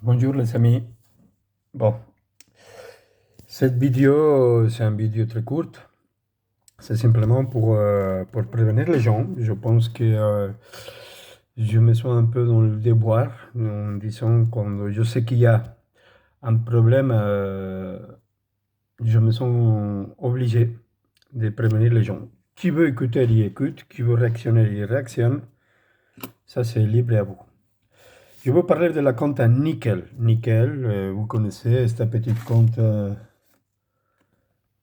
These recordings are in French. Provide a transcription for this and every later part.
Bonjour les amis. Bon, cette vidéo, c'est une vidéo très courte. C'est simplement pour prévenir les gens. Je pense que je me sens un peu dans le déboire en disant quand je sais qu'il y a un problème, je me sens obligé de prévenir les gens. Qui veut écouter, il écoute. Qui veut réactionner, il réactionne. Ça, c'est libre à vous. Je veux parler de la compte à Nickel. Nickel, vous connaissez, c'est un petit compte.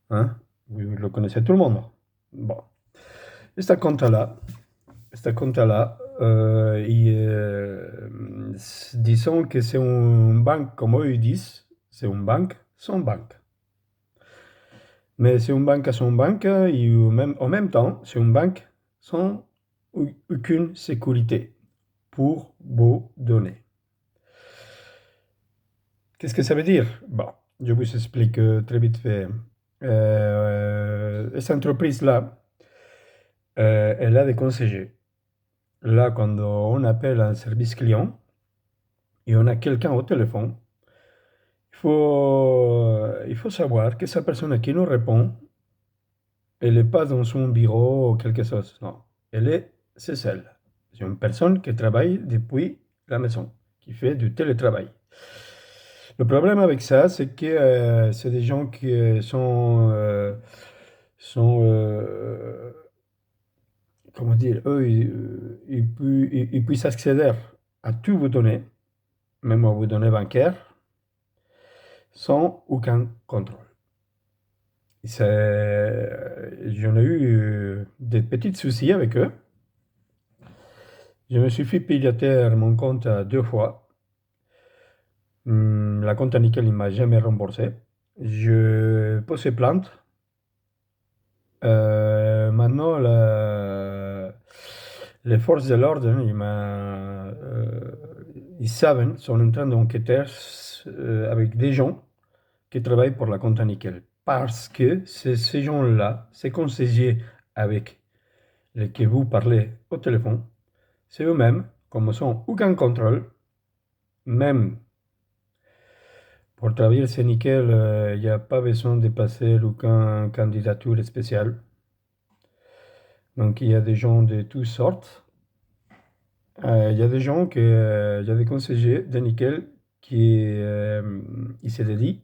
Hein? Vous le connaissez tout le monde. Bon. Esta compte-là, disons que c'est une banque, comme eux ils disent, c'est une banque sans banque. Mais c'est une banque à son banque, et en même temps, c'est une banque sans aucune sécurité pour vos données. Qu'est-ce que ça veut dire? Bon, je vous explique très vite fait. Cette entreprise-là, elle a des conseillers. Là, quand on appelle un service client et on a quelqu'un au téléphone, il faut savoir que cette personne qui nous répond, elle n'est pas dans son bureau ou quelque chose. Non, c'est celle. C'est une personne qui travaille depuis la maison, qui fait du télétravail. Le problème avec ça, c'est que c'est des gens qui sont comment dire, eux, ils puissent accéder à tous vos données, même à vos données bancaires, sans aucun contrôle. J'en ai eu des petits soucis avec eux. Je me suis fait pirater mon compte 2 fois. La compte à Nickel, il ne m'a jamais remboursé. Je posais plainte. Maintenant, les forces de l'ordre, ils savent, sont en train d'enquêter avec des gens qui travaillent pour la compte à Nickel. Parce que ces gens-là, ces conseillers avec lesquels vous parlez au téléphone, c'est eux-mêmes, comme sans aucun contrôle, même pour travailler chez Nickel, il n'y a pas besoin de passer aucune candidature spéciale. Donc il y a des gens de toutes sortes. Il y a des gens il y a des conseillers de Nickel qui ils se dédient,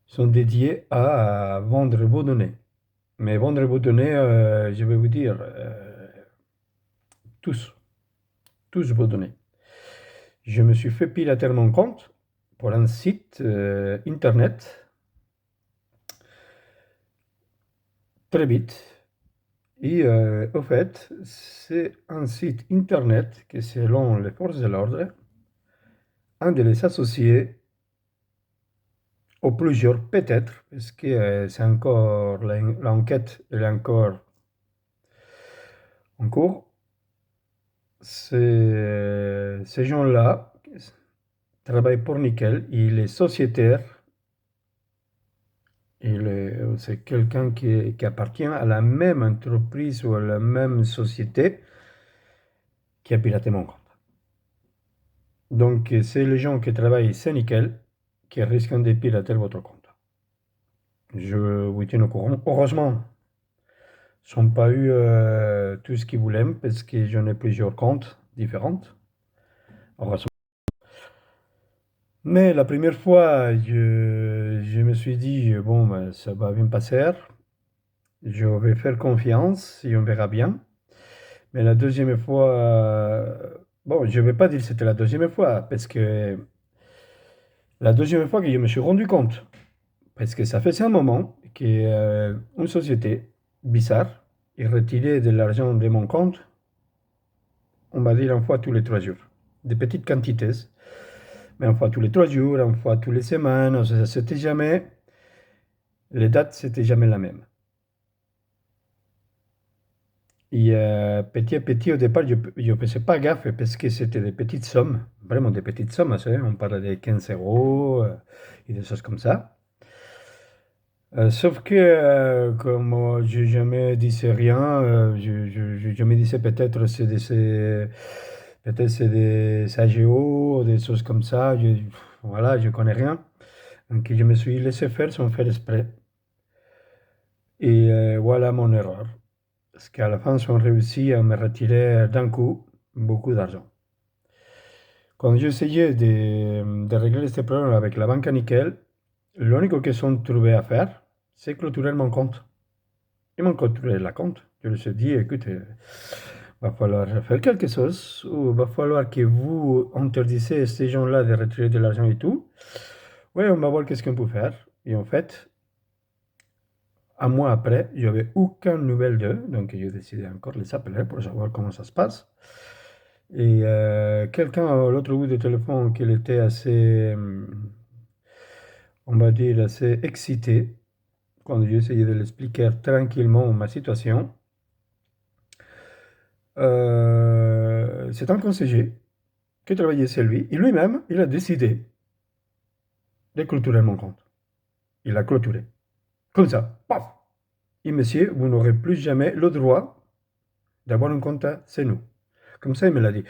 sont dédiés à vendre vos données. Mais vendre vos données, je vais vous dire, tous, tous vos données. Je me suis fait pirater mon compte pour un site internet très vite. Et au fait, c'est un site internet que, selon les forces de l'ordre, un de les associés, ou plusieurs peut-être, parce que c'est encore l'enquête est encore en cours, ces gens-là travaillent pour Nickel, il est sociétaire, c'est quelqu'un qui appartient à la même entreprise ou à la même société qui a piraté mon compte. Donc, c'est les gens qui travaillent chez Nickel qui risquent de pirater votre compte. Je vous tiens au courant. Heureusement, ils n'ont pas eu tout ce qu'ils voulaient parce que j'en ai plusieurs comptes différentes. Heureusement. Mais la première fois, je me suis dit, bon, ben, ça va bien passer. Je vais faire confiance et on verra bien. Mais la deuxième fois, bon, je ne vais pas dire que c'était la deuxième fois, parce que la deuxième fois que je me suis rendu compte, parce que ça faisait un moment qu'une société bizarre est retirée de l'argent de mon compte, on va dire une fois tous les 3 jours. Des petites quantités, mais une fois tous les 3 jours, une fois tous les semaines, c'était jamais, les dates, c'était jamais la même. Et petit à petit, au départ, je ne faisais pas gaffe parce que c'était des petites sommes, vraiment des petites sommes, hein, on parlait de 15 euros et des choses comme ça. Sauf que, comme je jamais disais rien, je me disais peut-être Peut-être c'est des AGO, des choses comme ça. Voilà, je connais rien. Donc je me suis laissé faire sans faire exprès. Et voilà mon erreur. Parce qu'à la fin, ils ont réussi à me retirer d'un coup beaucoup d'argent. Quand j'essayais de régler ce problème avec la banque à nickel, l'unique qu'ils ont trouvé à faire, c'est clôturer mon compte. Ils m'ont clôturé la compte. Je leur ai dit, écoute, va falloir faire quelque chose, ou va falloir que vous interdisez à ces gens-là de retirer de l'argent et tout. Ouais, on va voir qu'est-ce qu'on peut faire. Et en fait, un mois après, je n'avais aucune nouvelle d'eux, donc j'ai décidé encore de les appeler pour savoir comment ça se passe. Et quelqu'un à l'autre bout du téléphone qui était assez, on va dire, assez excité quand j'ai essayé de l'expliquer tranquillement ma situation. C'est un conseiller qui travaillait chez lui, et lui-même, il a décidé de clôturer mon compte. Il a clôturé. Comme ça, paf! Et monsieur, vous n'aurez plus jamais le droit d'avoir un compte chez nous. Comme ça, il me l'a dit.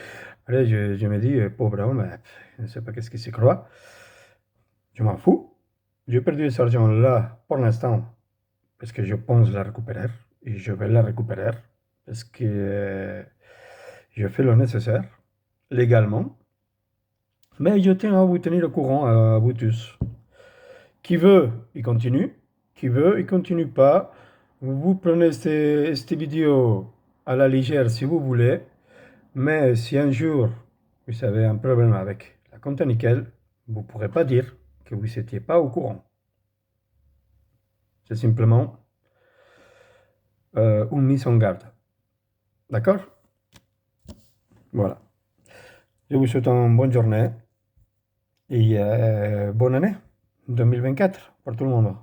Allez, je me dis, pauvre homme, je ne sais pas qu'est-ce qu'il se croit. Je m'en fous. J'ai perdu cet argent-là pour l'instant parce que je pense la récupérer et je vais la récupérer parce que je fais le nécessaire légalement. Mais je tiens à vous tenir au courant, à vous tous. Qui veut, il continue. Qui veut, il continue pas. Vous prenez cette vidéo à la légère si vous voulez. Mais si un jour vous avez un problème avec la compte nickel, vous ne pourrez pas dire que vous n'étiez pas au courant. C'est simplement une mise en garde. D'accord? Voilà. Je vous souhaite une bonne journée et bonne année 2024 pour tout le monde.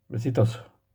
Besitos.